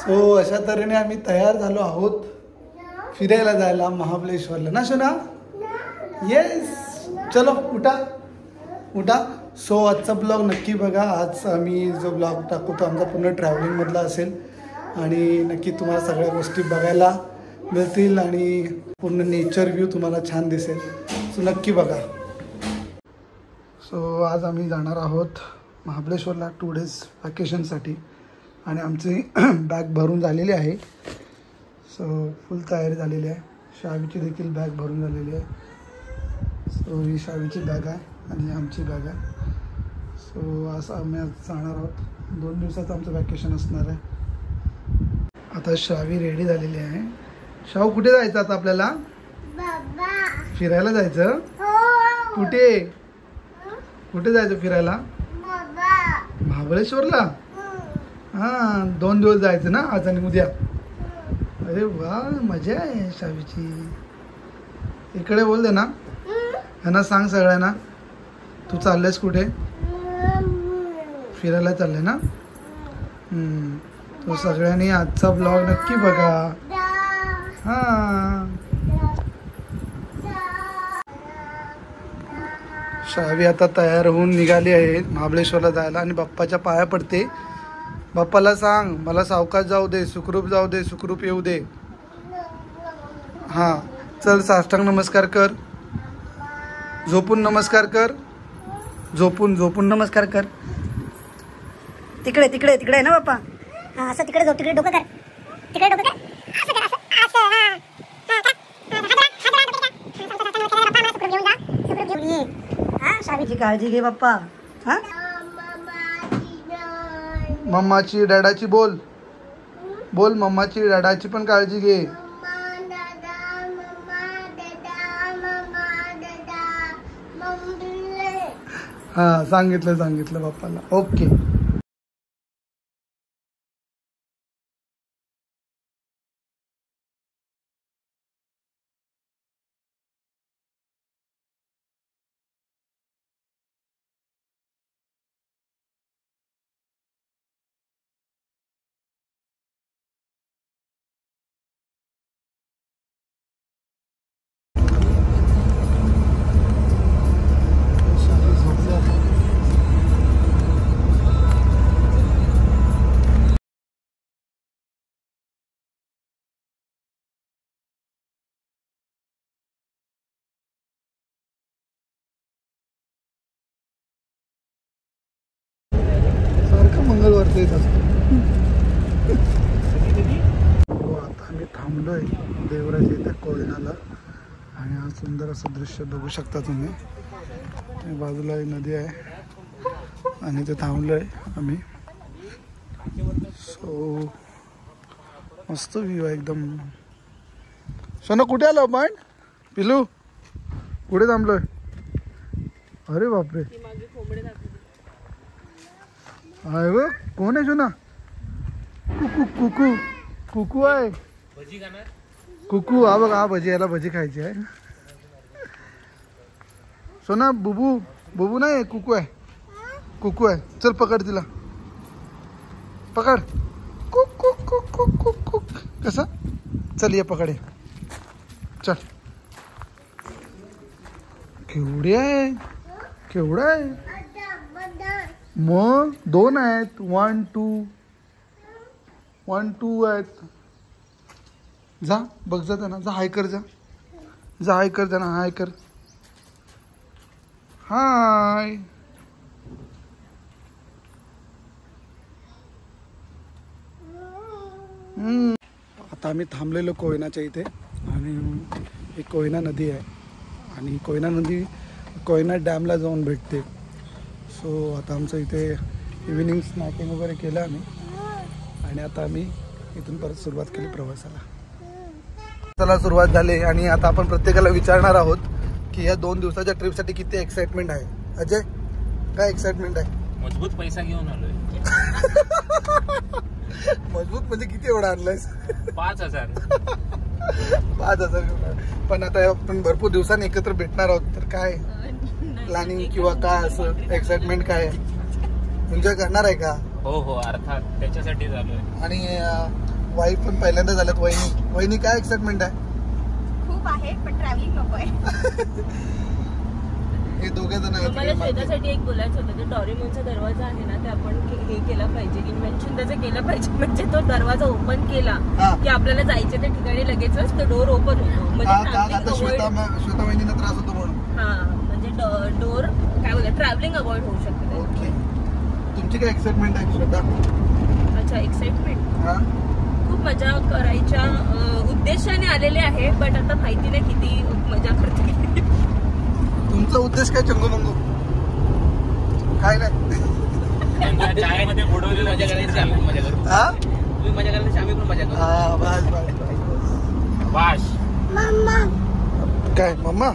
So अशा तऱ्हेने आम्ही तयार झालो आहोत फिरायला जायला महाबळेश्वरला ना शोना. येस चलो उठा उठा. सो आजचा ब्लॉग नक्की बघा. आज आम्ही जो ब्लॉग टाकू तो आमचा पूर्ण ट्रॅव्हलिंगमधला असेल आणि नक्की तुम्हाला सगळ्या गोष्टी बघायला मिळतील आणि पूर्ण नेचर व्ह्यू तुम्हाला छान दिसेल. सो नक्की बघा. सो आज आम्ही जाणार आहोत महाबळेश्वरला 2 days वॅकेशनसाठी आणि आमची बॅग भरून झालेली आहे. सो फुल तयारी झालेली आहे. शावीची देखील बॅग भरून झालेली आहे. सो ही शावीची बॅग आहे आणि आमची बॅग आहे. सो असं आम्ही आज जाणार आहोत. 2 दिवसाचं आमचं वॅकेशन असणार आहे. आता शावी रेडी झालेली आहे. शाव कुठे जायचं आता आपल्याला? फिरायला जायचं. कुठे कुठे जायचं फिरायला? महाबळेश्वरला. हां 2 दिवस जायचं ना आज आणि उद्या. अरे वा मजा आहे शावीची. इकडे बोल दे ना ह्यांना सांग सगळ्यांना तू चाललेस कुठे फिरायला चालले ना. तो सगळ्यांनी आजचा ब्लॉग नक्की बघा. हां शावी आता तयार होऊन निघाली आहे महाबळेश्वरला जायला आणि बाप्पाच्या पाया पडते. बाप्पाला सांग मला सावकाश जाऊ दे, सुखरूप जाऊ दे, सुखरूप येऊ दे. हां चल साष्टांग नमस्कार कर. झोपून नमस्कार कर. झोपून झोपून नमस्कार कर. तिकडे तिकडे तिकडे आहे ना बाप्पा. हां असं तिकडे जाऊ. तिकडे डोकं कर. तिकडे डोकं कर. असं कर असं असं. हां शावीची काळजी घे बाप्पा. हां मम्माची डॅडाची बोल बोल. मम्माची डॅडाची पण काळजी घे. हां सांगितलं सांगितलं बाप्पाला. ओके मंगळवारचं येत असतो. आता आम्ही थांबलोय देवराच्या इथे कोयनाला आणि हा सुंदर असं दृश्य बघू शकता तुम्ही. बाजूला नदी आहे आणि ते थांबलोय आम्ही. सो मस्त व्ह्यू आहे एकदम. सोना कुठे आलो आपण? पिलू कुठे थांबलोय? अरे बापरे आहे व कोण आहे सोना? कुकू कुकू कुकू आहे. कुकू हा बघ हा भजी. याला भजी खायची आहे. सोना बुबू बुबू नाही कुकू आहे. कुकू आहे. चल पकड तिला पकड. Cook cook cook cook cook cook कसा. चल ये पकड. चल. केवढे आहे केवढा आहे. मग 2 आहेत. 1 2 आहेत. जा बघ जा त्यांना. जा हाय कर. जा जा हाय कर त्यांना. हाय कर. हाय. आता आम्ही थांबलेलो कोयनाच्या इथे आणि ही कोयना नदी आहे आणि कोयना नदी कोयना डॅमला जाऊन भेटते. सो आता आमचं इथे इव्हिनिंग स्नॅकिंग वगैरे केलं आम्ही आणि आता आम्ही इथून परत सुरुवात केली प्रवासाला. चला सुरुवात झाली आणि आता आपण प्रत्येकाला विचारणार आहोत की या 2 दिवसाच्या ट्रिपसाठी किती एक्साइटमेंट आहे. अजय काय एक्साइटमेंट आहे? मजबूत पैसा घेऊन आलोय. मजबूत म्हणजे किती एवढा आणलायस? 5,000. 5,000. पण आता आपण भरपूर दिवसांनी एकत्र भेटणार आहोत तर काय प्लॅनिंग किंवा काय असं एक्साइटमेंट काय आहे? एन्जॉय करणार आहे का? हो हो अर्थात त्याच्यासाठी झालोय. आणि वाईफ पण पहिल्यांदा झाल्यात. वहिनी काय एक्साइटमेंट आहे? खूप आहे पण ट्रॅव्हलिंग नको आहे. हे दोघे जण मला शेतासाठी एक बोलायचं होतं. ते डोरेमोनचा दरवाजा आहे ना, ते आपण हे केला पाहिजे, इन्व्हेन्शन त्याचं केलं पाहिजे. म्हणजे तो दरवाजा ओपन केला की आपल्याला जायचे त्या ठिकाणी लगेचच तो डोर ओपन होतो. म्हणजे श्वेता वहिनीला त्रास होतो म्हणून. हा म्हणजे डोर काय बोलतात ट्रॅव्हलिंग अवॉइड होऊ शकते. ओके. तुमची काय एक्साइटमेंट आहे श्वेता? अच्छा एक्साइटमेंट खूप मजा करायच्या उद्देशाने आलेले आहे. बट आता माहिती नाही किती मजा करते. तुमचा उद्देश काय चंगू मंगू? काय नाही. चायमध्ये बुडवली मजा करायची आम्ही मजा करू. तुम्ही मजा करायची आम्ही पण मजा करू. वाश काय मम्मा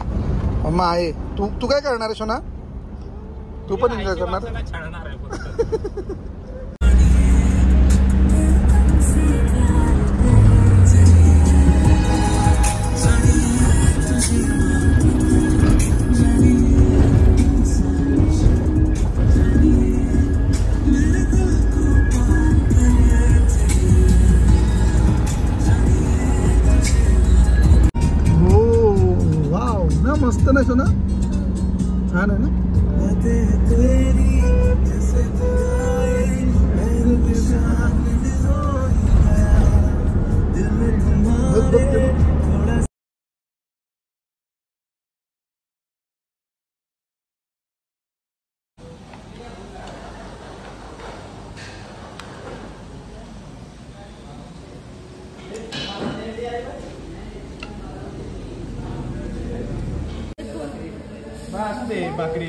मम्मा आहे. तू काय करणार आहे सोना? तू पण एन्जॉय करणार? छानणार आहे फक्त. मस्त नाही सोना? छान आहे ना? बाकरी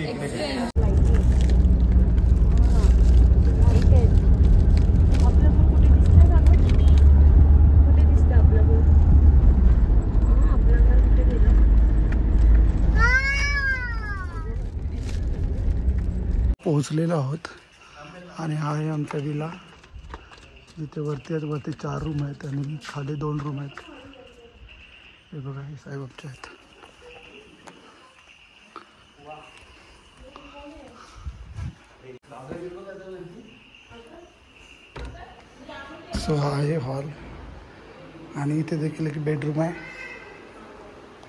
पोहोचलेलो आहोत आणि हा आहे आमचा विला. जिथे वरती 4 रूम आहेत आणि खाली 2 रूम आहेत. हे बघा हे साईबाबचे आहेत. सो हा आहे हॉल आणि इथे देखील एक बेडरूम आहे.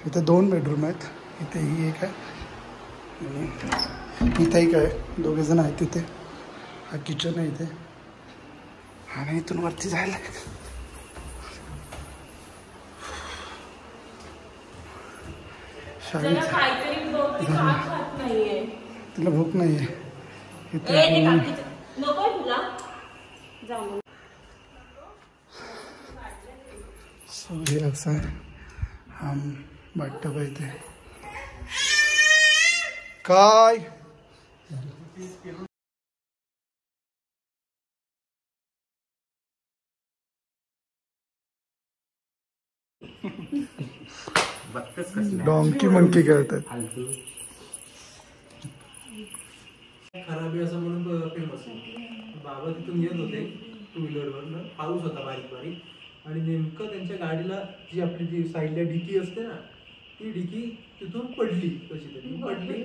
इथे 2 बेडरूम आहेत. इथे ही एक आहे आणि इथे एक आहे. 2 जण आहेत तिथे. हा किचन आहे इथे आणि इथून वरती जायला तिला भूक नाही आहे. इथे सो हे असं आहे. हा बाटप आहे इथे. काय डॉंकी मंकी खेळतात. खराबी असं म्हणून फेमस आहे. बाबा तिथून येत होते 2 व्हीलरवरनं. पाऊस होता बारीक बारीक आणि नेमकं त्यांच्या गाडीला जी आपली जी साईडला डिकी असते ना, ती डिकी तिथून पडली. कशी तरी पडली